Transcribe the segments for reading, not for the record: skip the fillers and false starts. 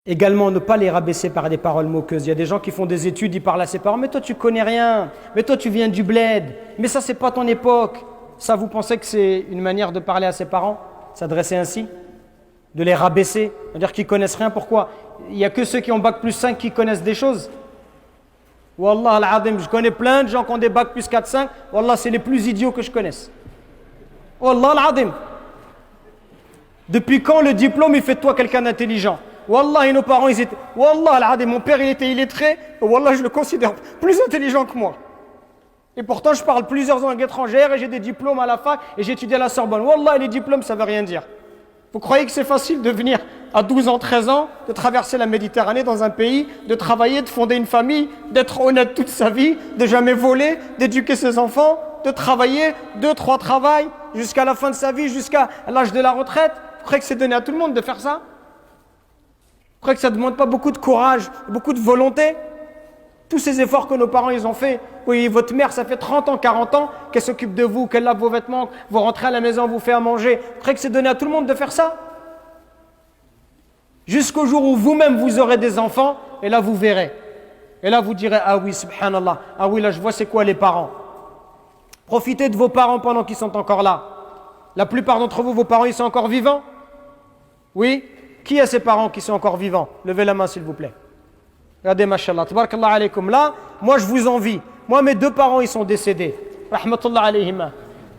Également, ne pas les rabaisser par des paroles moqueuses. Il y a des gens qui font des études, ils parlent à ses parents. Mais toi, tu connais rien. Mais toi, tu viens du bled. Mais ça, c'est pas ton époque. Ça, vous pensez que c'est une manière de parler à ses parents? S'adresser ainsi? De les rabaisser? C'est-à-dire qu'ils connaissent rien. Pourquoi? Il n'y a que ceux qui ont bac plus 5 qui connaissent des choses. Wallah al-azim, je connais plein de gens qui ont des bac plus 4, 5. Wallah, c'est les plus idiots que je connaisse. Wallah al-azim. Depuis quand le diplôme, il fait de toi quelqu'un d'intelligent? Wallah, et nos parents, ils étaient... Wallah al-azim, mon père, il était illettré. Wallah, je le considère plus intelligent que moi. Et pourtant, je parle plusieurs langues étrangères et j'ai des diplômes à la fac et j'ai étudié à la Sorbonne. Wallah, les diplômes, ça ne veut rien dire. Vous croyez que c'est facile de venir à 12 ans, 13 ans, de traverser la Méditerranée dans un pays, de travailler, de fonder une famille, d'être honnête toute sa vie, de jamais voler, d'éduquer ses enfants, de travailler 2, 3 travails jusqu'à la fin de sa vie, jusqu'à l'âge de la retraite? Vous croyez que c'est donné à tout le monde de faire ça? Vous croyez que ça ne demande pas beaucoup de courage, beaucoup de volonté? Tous ces efforts que nos parents ils ont fait. Oui, votre mère, ça fait 30 ans, 40 ans qu'elle s'occupe de vous, qu'elle lave vos vêtements, vous rentrez à la maison, vous fait à manger. Vous croyez que c'est donné à tout le monde de faire ça? Jusqu'au jour où vous-même vous aurez des enfants, et là vous verrez. Et là vous direz, ah oui, subhanallah, ah oui, là je vois c'est quoi les parents. Profitez de vos parents pendant qu'ils sont encore là. La plupart d'entre vous, vos parents, ils sont encore vivants? Oui? Qui a ses parents qui sont encore vivants? Levez la main s'il vous plaît. Regardez, mashallah, tabarakallah alaykum. Là, moi je vous envie. Moi, mes 2 parents, ils sont décédés. Rahmatullah alayhima.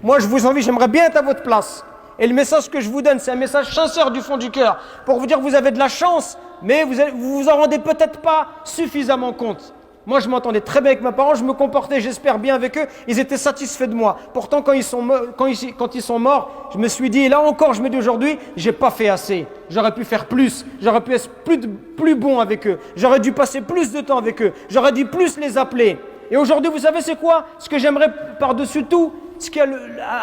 Moi, je vous envie, j'aimerais bien être à votre place. Et le message que je vous donne, c'est un message sincère du fond du cœur. Pour vous dire que vous avez de la chance, mais vous vous en rendez peut-être pas suffisamment compte. Moi, je m'entendais très bien avec mes parents, je me comportais, j'espère, bien avec eux. Ils étaient satisfaits de moi. Pourtant, quand ils sont morts, je me suis dit, et là encore, je me dis aujourd'hui, j'ai pas fait assez. J'aurais pu faire plus. J'aurais pu être plus bon avec eux. J'aurais dû passer plus de temps avec eux. J'aurais dû plus les appeler. Et aujourd'hui, vous savez, c'est quoi? Ce que j'aimerais par-dessus tout, ce qui a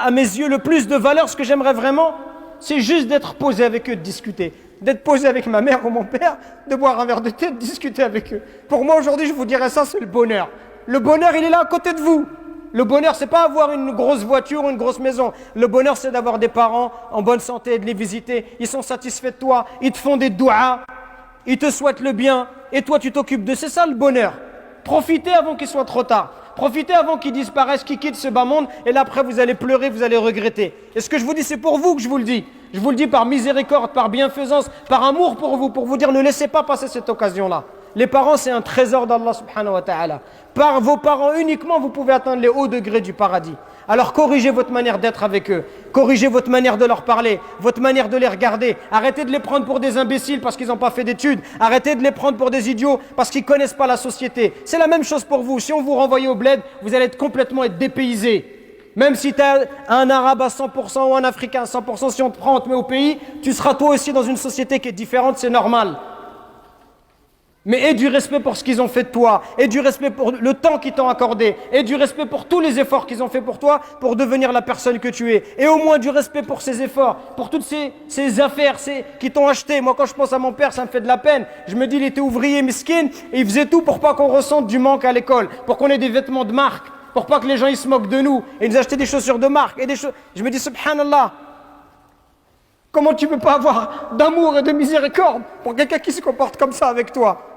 à mes yeux le plus de valeur, ce que j'aimerais vraiment, c'est juste d'être posé avec eux, de discuter. D'être posé avec ma mère ou mon père, de boire un verre de thé, de discuter avec eux. Pour moi, aujourd'hui, je vous dirais ça, c'est le bonheur. Le bonheur, il est là à côté de vous. Le bonheur, c'est pas avoir une grosse voiture ou une grosse maison. Le bonheur, c'est d'avoir des parents en bonne santé, de les visiter. Ils sont satisfaits de toi, ils te font des douas, ils te souhaitent le bien, et toi, tu t'occupes d'eux. C'est ça le bonheur. Profitez avant qu'il soit trop tard. Profitez avant qu'ils disparaissent, qu'ils quittent ce bas monde, et là après vous allez pleurer, vous allez regretter. Et ce que je vous dis, c'est pour vous que je vous le dis. Je vous le dis par miséricorde, par bienfaisance, par amour pour vous dire ne laissez pas passer cette occasion-là. Les parents, c'est un trésor d'Allah subhanahu wa ta'ala. Par vos parents uniquement, vous pouvez atteindre les hauts degrés du paradis. Alors corrigez votre manière d'être avec eux. Corrigez votre manière de leur parler, votre manière de les regarder. Arrêtez de les prendre pour des imbéciles parce qu'ils n'ont pas fait d'études. Arrêtez de les prendre pour des idiots parce qu'ils ne connaissent pas la société. C'est la même chose pour vous. Si on vous renvoie au bled, vous allez complètement être dépaysé. Même si tu es un arabe à 100% ou un africain à 100%, si on te prend, on te met au pays, tu seras toi aussi dans une société qui est différente, c'est normal. Mais aie du respect pour ce qu'ils ont fait de toi, aie du respect pour le temps qu'ils t'ont accordé, aie du respect pour tous les efforts qu'ils ont fait pour toi pour devenir la personne que tu es. Et au moins du respect pour ces efforts, pour toutes ces affaires qui t'ont acheté. Moi, quand je pense à mon père, ça me fait de la peine. Je me dis, il était ouvrier miskin et il faisait tout pour pas qu'on ressente du manque à l'école, pour qu'on ait des vêtements de marque, pour pas que les gens ils se moquent de nous. Et ils nous achetaient des chaussures de marque. Je me dis, subhanallah, comment tu peux pas avoir d'amour et de miséricorde pour quelqu'un qui se comporte comme ça avec toi?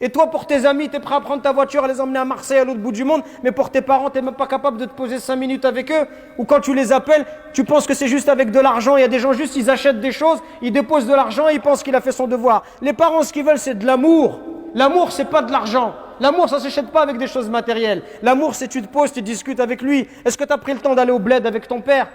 Et toi, pour tes amis, tu es prêt à prendre ta voiture, à les emmener à Marseille, à l'autre bout du monde, mais pour tes parents, tu n'es même pas capable de te poser 5 minutes avec eux. Ou quand tu les appelles, tu penses que c'est juste avec de l'argent. Il y a des gens juste, ils achètent des choses, ils déposent de l'argent et ils pensent qu'il a fait son devoir. Les parents, ce qu'ils veulent, c'est de l'amour. L'amour, c'est pas de l'argent. L'amour, ça ne s'achète pas avec des choses matérielles. L'amour, c'est tu te poses, tu discutes avec lui. Est-ce que tu as pris le temps d'aller au bled avec ton père?